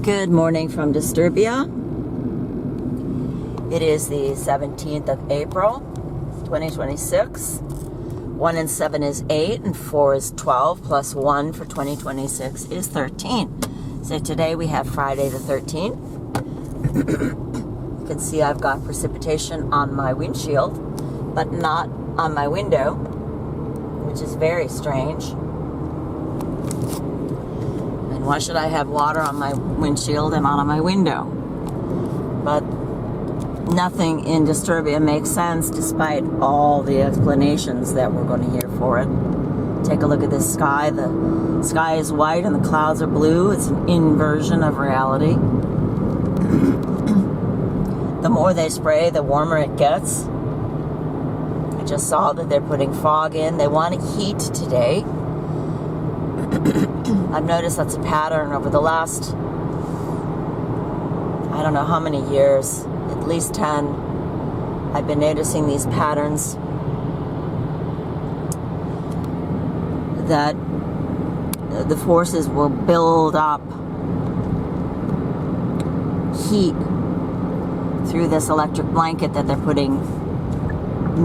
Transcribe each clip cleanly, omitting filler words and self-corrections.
Good morning from Disturbia. It is the 17th of April, 2026. 1 and 7 is 8, and 4 is 12, plus 1 for 2026 is 13. So today we have Friday the 13th. You can see I've got precipitation on my windshield, but not on my window, which is very strange. Why should I have water on my windshield and not on my window? But nothing in Disturbia makes sense despite all the explanations that we're going to hear for it. Take a look at this sky. The sky is white and the clouds are blue. It's an inversion of reality. The more they spray, the warmer it gets. I just saw that they're putting fog in. They want heat today. I've noticed that's a pattern over the last, I don't know how many years, at least 10. I've been noticing these patterns that the forces will build up heat through this electric blanket that they're putting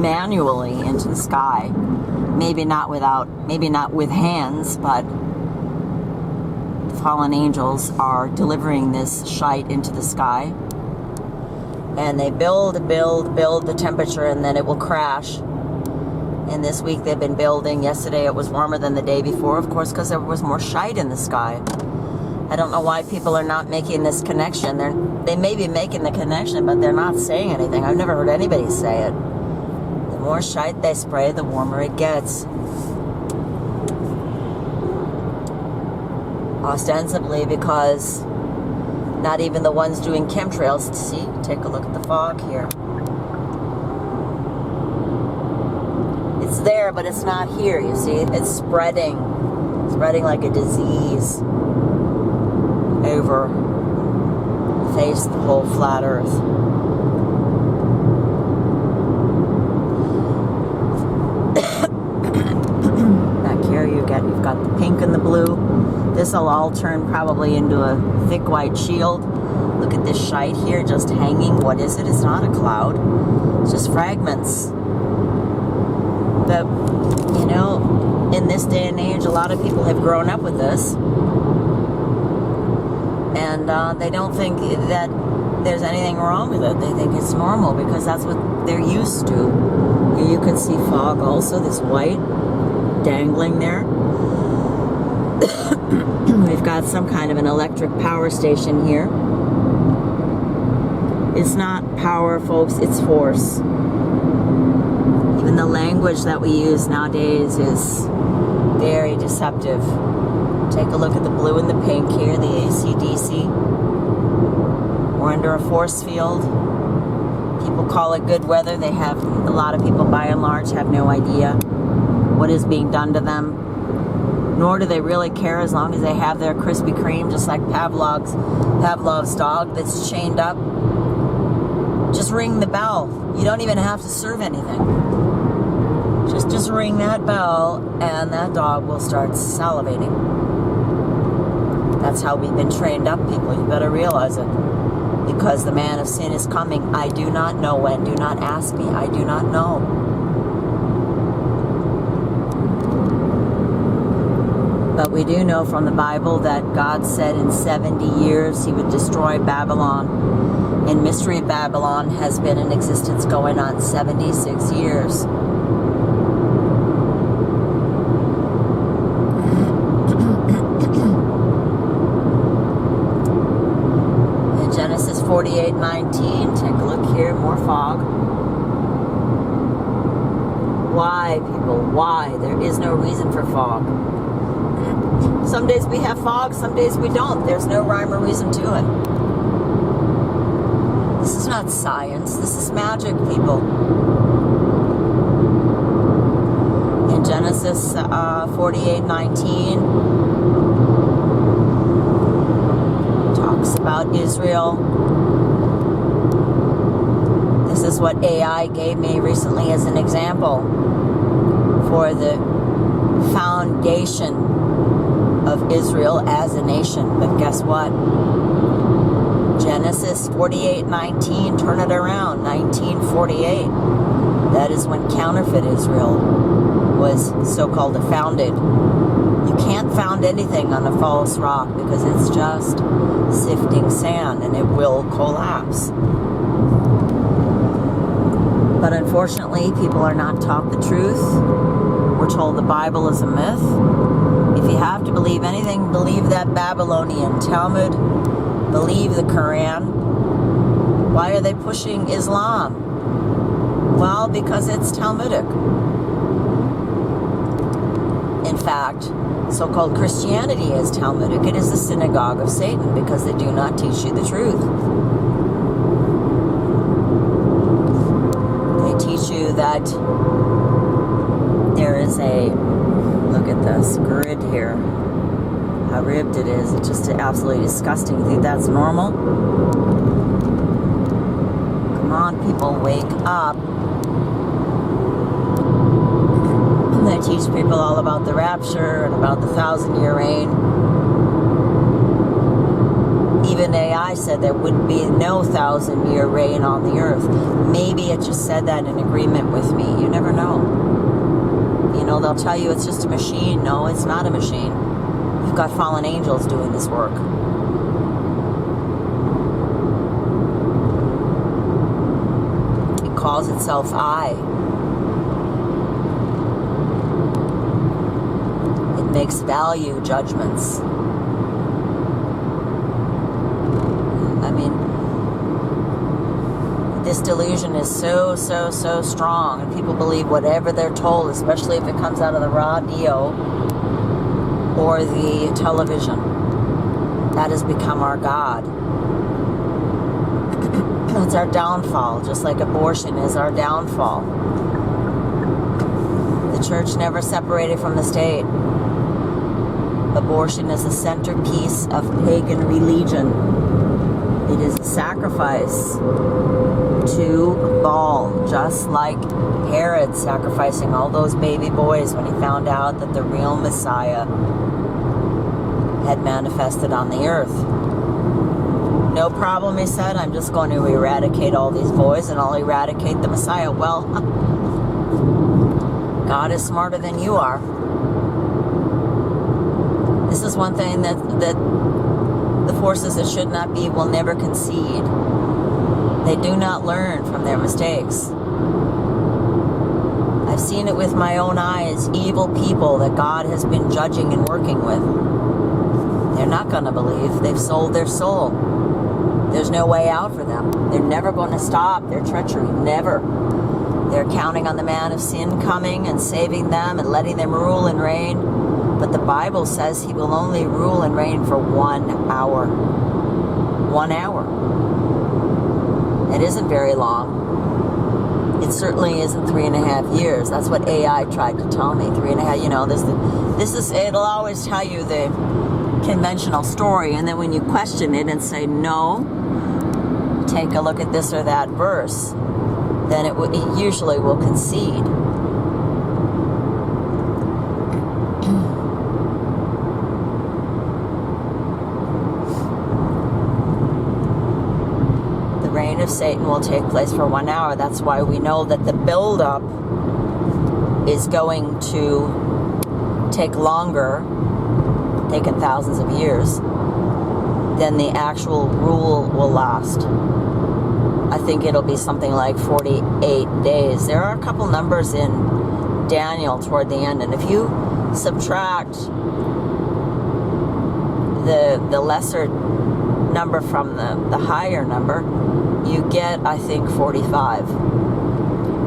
manually into the sky. Maybe not with hands, but fallen angels are delivering this shite into the sky, and they build the temperature, and then it will crash. And this week they've been building. Yesterday it was warmer than the day before, of course, because there was more shite in the sky. I don't know why people are not making this connection. They may be making the connection, but they're not saying anything. I've never heard anybody say it. The more shite they spray, the warmer it gets. Ostensibly because not even the ones doing chemtrails, see, take a look at the fog here. It's there, but it's not here, you see. It's spreading like a disease over the whole flat earth. Back here you've got the pink and the blue. This will all turn probably into a thick white shield. Look at this shite here just hanging. What is it? It's not a cloud. It's just fragments. But, you know, in this day and age, a lot of people have grown up with this. And they don't think that there's anything wrong with it. They think it's normal because that's what they're used to. Here you can see fog also, this white dangling there. We've got some kind of an electric power station here. It's not power, folks, it's force. Even the language that we use nowadays is very deceptive. Take a look at the blue and the pink here, the AC/DC. We're under a force field. People call it good weather. A lot of people by and large have no idea what is being done to them. Nor do they really care as long as they have their Krispy Kreme, just like Pavlov's dog that's chained up. Just ring the bell. You don't even have to serve anything. Just ring that bell and that dog will start salivating. That's how we've been trained up, people. You better realize it. Because the man of sin is coming. I do not know when. Do not ask me. I do not know. But we do know from the Bible that God said in 70 years he would destroy Babylon. And Mystery of Babylon has been in existence going on 76 years. In Genesis 48:19, take a look here, more fog. Why, people? Why? There is no reason for fog. Some days we have fog, some days we don't. There's no rhyme or reason to it. This is not science. This is magic, people. In Genesis 48:19, talks about Israel. This is what AI gave me recently as an example for the foundation of Israel as a nation. But guess what? Genesis 48:19, turn it around, 1948. That is when counterfeit Israel was so-called founded. You can't found anything on a false rock because it's just sifting sand and it will collapse. But unfortunately, people are not taught the truth. We're told the Bible is a myth. If you have to believe anything, believe that Babylonian Talmud, believe the Quran. Why are they pushing Islam? Well, because it's Talmudic. In fact, so-called Christianity is Talmudic. It is the synagogue of Satan because they do not teach you the truth. They teach you that there is a, look at this grid here, how ribbed it is. It's just absolutely disgusting. You think that's normal? Come on, people, wake up. They teach people all about the rapture and about the 1,000-year reign. Even AI said there would be no 1,000-year reign on the earth. Maybe it just said that in agreement with me. You never know. You know, they'll tell you it's just a machine. No, it's not a machine. You've got fallen angels doing this work. It calls itself I. Makes value judgments. I mean, this delusion is so strong, and people believe whatever they're told, especially if it comes out of the radio or the television. That has become our God. It's our downfall, just like abortion is our downfall. The church never separated from the state. Abortion is the centerpiece of pagan religion. It is a sacrifice to Baal, just like Herod sacrificing all those baby boys when he found out that the real Messiah had manifested on the earth. No problem, he said, I'm just going to eradicate all these boys and I'll eradicate the Messiah. Well, God is smarter than you are. This is one thing that the forces that should not be will never concede. They do not learn from their mistakes. I've seen it with my own eyes, evil people that God has been judging and working with. They're not going to believe. They've sold their soul. There's no way out for them. They're never going to stop their treachery. Never. They're counting on the man of sin coming and saving them and letting them rule and reign. But the Bible says he will only rule and reign for 1 hour. 1 hour. It isn't very long. It certainly isn't 3.5 years. That's what AI tried to tell me. 3.5, you know, it'll always tell you the conventional story. And then when you question it and say, no, take a look at this or that verse, then it usually will concede. Of Satan will take place for 1 hour. That's why we know that the buildup is going to take longer, taking thousands of years, than the actual rule will last. I think it'll be something like 48 days. There are a couple numbers in Daniel toward the end, and if you subtract the lesser number from the higher number, you get, I think, 45,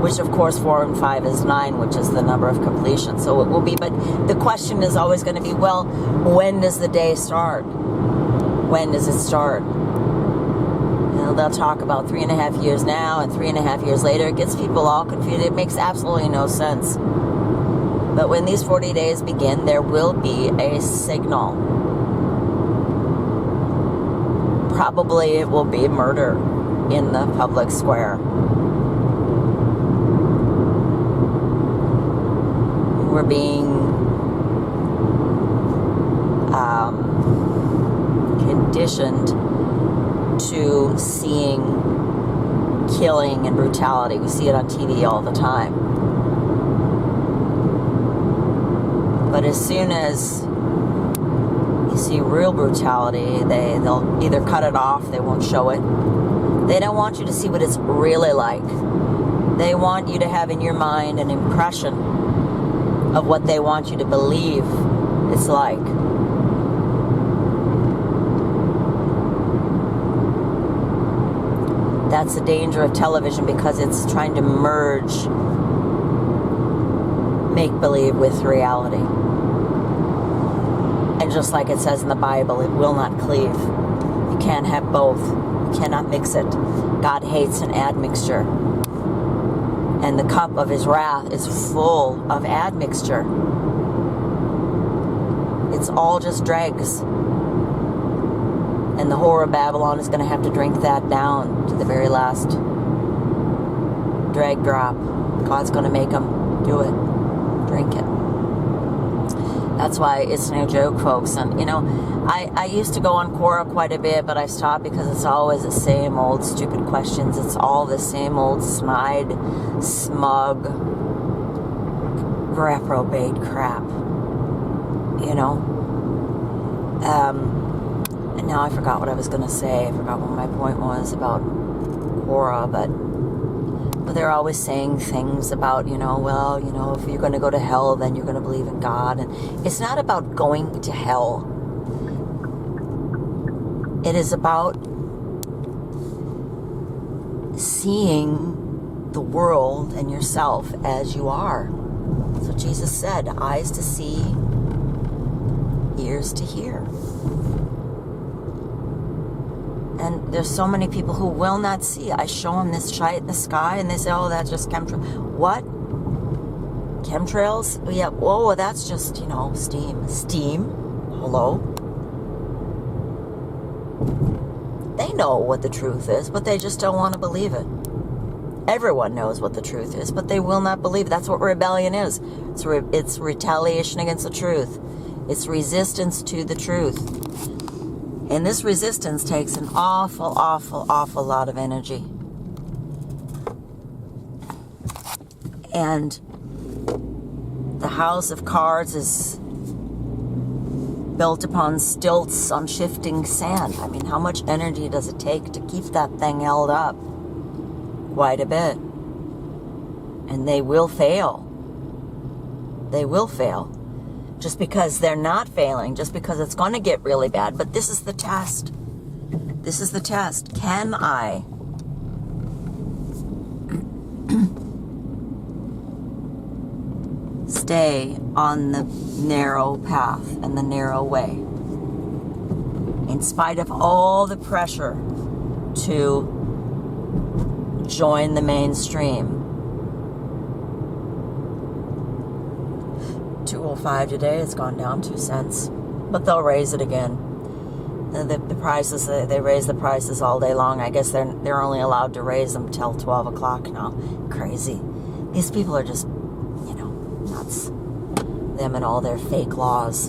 which of course 4 and 5 is 9, which is the number of completion. So it will be, but the question is always going to be, well, when does the day start? When does it start? You know, they'll talk about 3.5 years now and 3.5 years later. It gets people all confused. It makes absolutely no sense. But when these 40 days begin, there will be a signal. Probably it will be murder in the public square. We're being conditioned to seeing killing and brutality. We see it on TV all the time. But as soon as you see real brutality, they'll either cut it off, they won't show it. They don't want you to see what it's really like. They want you to have in your mind an impression of what they want you to believe it's like. That's the danger of television, because it's trying to merge make-believe with reality. And just like it says in the Bible, it will not cleave. You can't have both. You cannot mix it. God hates an admixture. And the cup of his wrath is full of admixture. It's all just dregs. And the whore of Babylon is going to have to drink that down to the very last drag drop. God's going to make them do it. Drink it. That's why it's no joke, folks. And, you know, I used to go on Quora quite a bit, but I stopped because it's always the same old stupid questions. It's all the same old smug, reprobate crap. You know? And now I forgot what I was going to say. I forgot what my point was about Quora, but they're always saying things about, you know, well, you know, if you're going to go to hell, then you're going to believe in God. And it's not about going to hell. It is about seeing the world and yourself as you are. So Jesus said, eyes to see, ears to hear. And there's so many people who will not see. I show them this shite in the sky, and they say, oh, that's just chemtrails. What? Chemtrails? Yeah, whoa, that's just, you know, steam. Steam? Hello? They know what the truth is, but they just don't want to believe it. Everyone knows what the truth is, but they will not believe it. That's what rebellion is. It's retaliation against the truth. It's resistance to the truth. And this resistance takes an awful, awful, awful lot of energy. And the house of cards is built upon stilts on shifting sand. I mean, how much energy does it take to keep that thing held up? Quite a bit. And they will fail. They will fail. Just because they're not failing, just because it's going to get really bad. But this is the test. This is the test. Can I stay on the narrow path and the narrow way, in spite of all the pressure to join the mainstream? 205 today. It's gone down 2 cents, but they'll raise it again. The prices, they raise the prices all day long. I guess they're only allowed to raise them till 12 o'clock now. Crazy. These people are just, you know, nuts. Them and all their fake laws.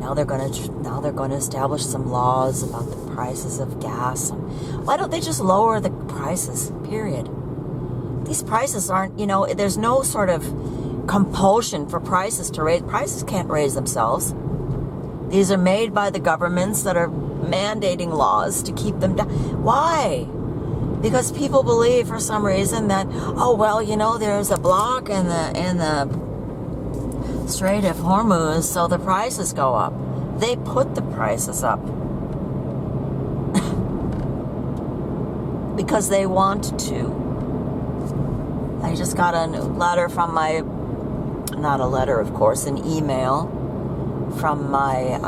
Now they're going to establish some laws about the prices of gas. Why don't they just lower the prices? Period. These prices aren't, you know, there's no sort of compulsion for prices to raise. Prices can't raise themselves. These are made by the governments that are mandating laws to keep them down. Why? Because people believe for some reason that, oh well, you know, there's a block in the Strait of Hormuz, so the prices go up. They put the prices up because they want to. I just got a letter from my, not a letter, of course, an email from my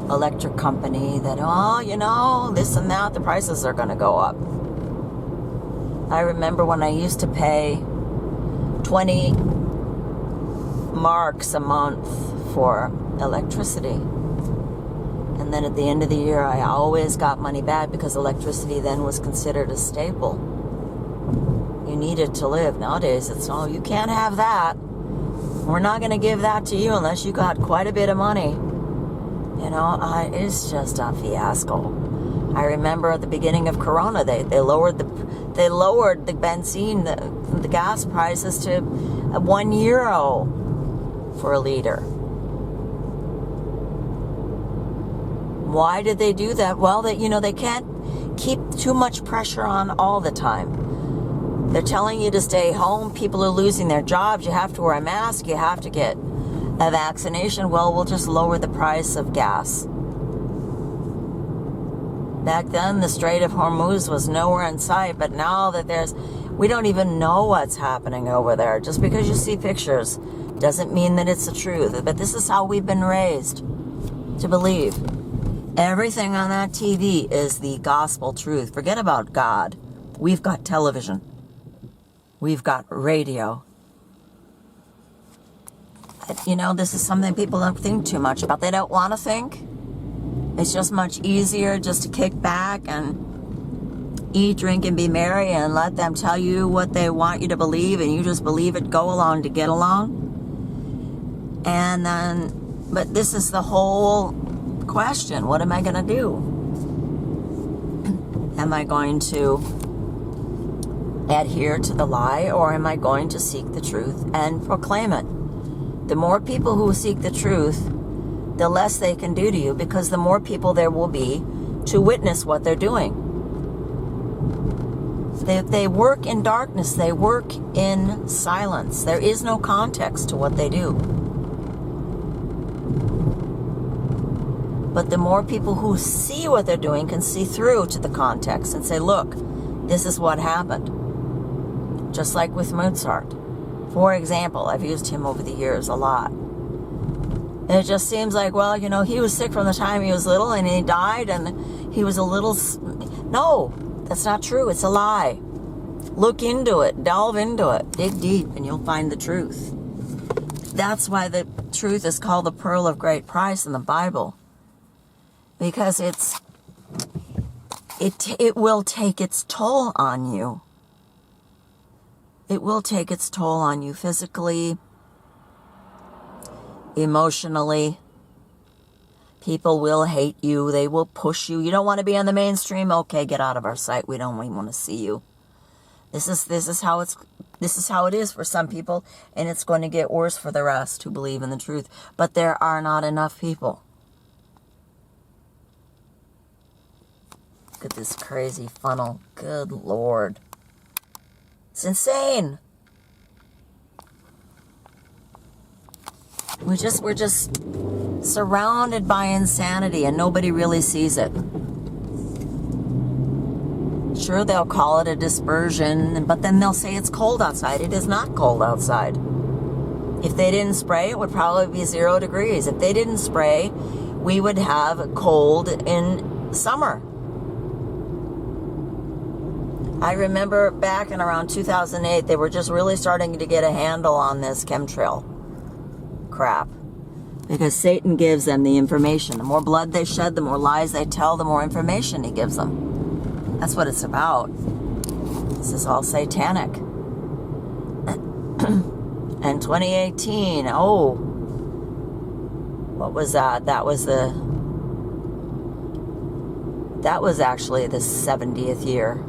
electric company that, oh, you know, this and that, the prices are going to go up. I remember when I used to pay 20 marks a month for electricity. And then at the end of the year, I always got money back because electricity then was considered a staple. You needed to live. Nowadays, it's, oh, you can't have that. We're not going to give that to you unless you got quite a bit of money. You know, it's just a fiasco. I remember at the beginning of Corona, they lowered the benzene, the gas prices to €1 for a liter. Why did they do that? Well, they can't keep too much pressure on all the time. They're telling you to stay home. People are losing their jobs. You have to wear a mask. You have to get a vaccination. Well, we'll just lower the price of gas. Back then, the Strait of Hormuz was nowhere in sight, but now that we don't even know what's happening over there. Just because you see pictures doesn't mean that it's the truth. But this is how we've been raised to believe. Everything on that TV is the gospel truth. Forget about God. We've got television. We've got radio. You know, this is something people don't think too much about. They don't want to think. It's just much easier just to kick back and eat, drink, and be merry and let them tell you what they want you to believe, and you just believe it, go along to get along. And then, but this is the whole question. What am I going to do? Am I going to adhere to the lie, or am I going to seek the truth and proclaim it? The more people who seek the truth, the less they can do to you, because the more people there will be to witness what they're doing. They work in darkness. They work in silence. There is no context to what they do. But the more people who see what they're doing can see through to the context and say, look, this is what happened. Just like with Mozart. For example, I've used him over the years a lot. And it just seems like, well, you know, he was sick from the time he was little and he died and he was a little... No, that's not true. It's a lie. Look into it. Delve into it. Dig deep and you'll find the truth. That's why the truth is called the pearl of great price in the Bible. Because it will take its toll on you. It will take its toll on you physically, emotionally. People will hate you. They will push you. You don't want to be on the mainstream? Okay, get out of our sight. We don't even want to see you. This is how it is for some people, and it's going to get worse for the rest who believe in the truth. But there are not enough people. Look at this crazy funnel. Good Lord. It's insane. We're just surrounded by insanity and nobody really sees it. Sure, they'll call it a dispersion, but then they'll say it's cold outside. It is not cold outside. If they didn't spray, it would probably be 0 degrees. If they didn't spray, we would have cold in summer. I remember back in around 2008, they were just really starting to get a handle on this chemtrail crap. Because Satan gives them the information. The more blood they shed, the more lies they tell, the more information he gives them. That's what it's about. This is all satanic. And 2018, what was that? That was actually the 70th year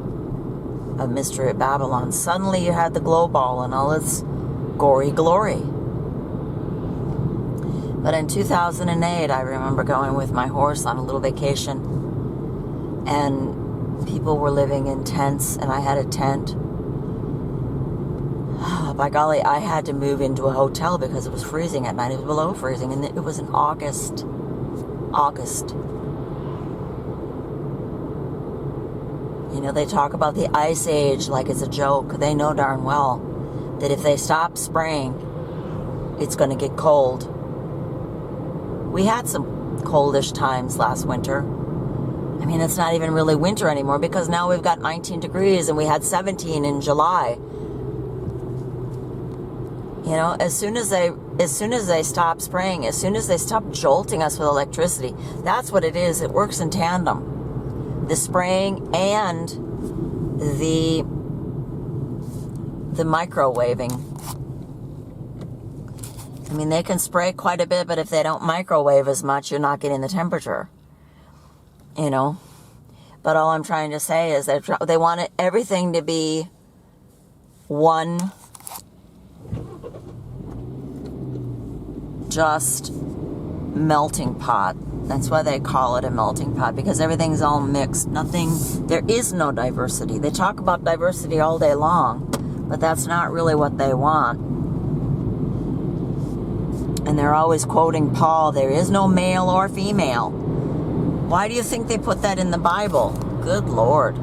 of Mystery of Babylon. Suddenly you had the glow-baal and all its gory glory. But in 2008, I remember going with my horse on a little vacation, and people were living in tents, and I had a tent. By golly, I had to move into a hotel because it was freezing at night. It was below freezing, and it was in August. You know, they talk about the ice age like it's a joke. They know darn well that if they stop spraying, it's going to get cold. We had some coldish times last winter. I mean, it's not even really winter anymore because now we've got 19 degrees and we had 17 in July. You know, as soon as they stop spraying, as soon as they stop jolting us with electricity, that's what it is. It works in tandem. The spraying and the microwaving. I mean, they can spray quite a bit, but if they don't microwave as much, you're not getting the temperature. You know? But all I'm trying to say is that they want everything to be one just melting pot. That's why they call it a melting pot, because everything's all mixed. There is no diversity. They talk about diversity all day long, but that's not really what they want. And they're always quoting Paul, there is no male or female. Why do you think they put that in the Bible? Good Lord.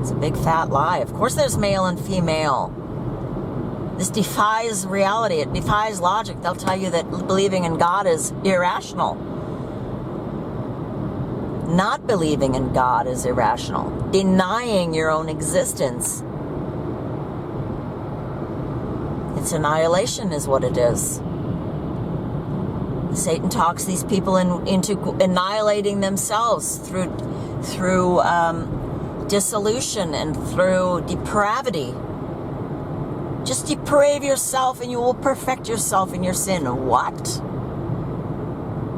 It's a big fat lie. Of course there's male and female. This defies reality. It defies logic. They'll tell you that believing in God is irrational. Not believing in God is irrational. Denying your own existence. It's annihilation is what it is. Satan talks these people into annihilating themselves through dissolution and through depravity. Just deprave yourself and you will perfect yourself in your sin. What?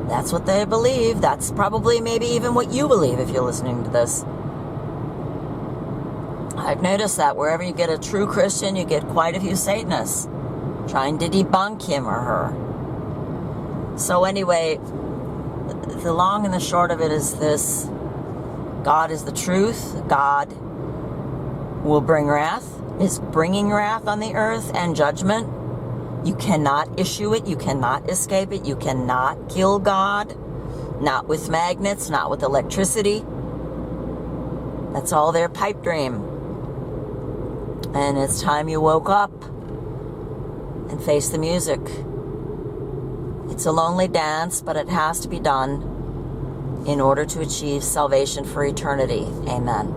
That's what they believe. That's probably maybe even what you believe if you're listening to this. I've noticed that wherever you get a true Christian, you get quite a few Satanists trying to debunk him or her. So anyway, the long and the short of it is this. God is the truth. God will bring wrath, is bringing wrath on the earth and judgment. You cannot issue it. You cannot escape it. You cannot kill God. Not with magnets, not with electricity. That's all their pipe dream. And it's time you woke up and face the music. It's a lonely dance, but it has to be done in order to achieve salvation for eternity. Amen.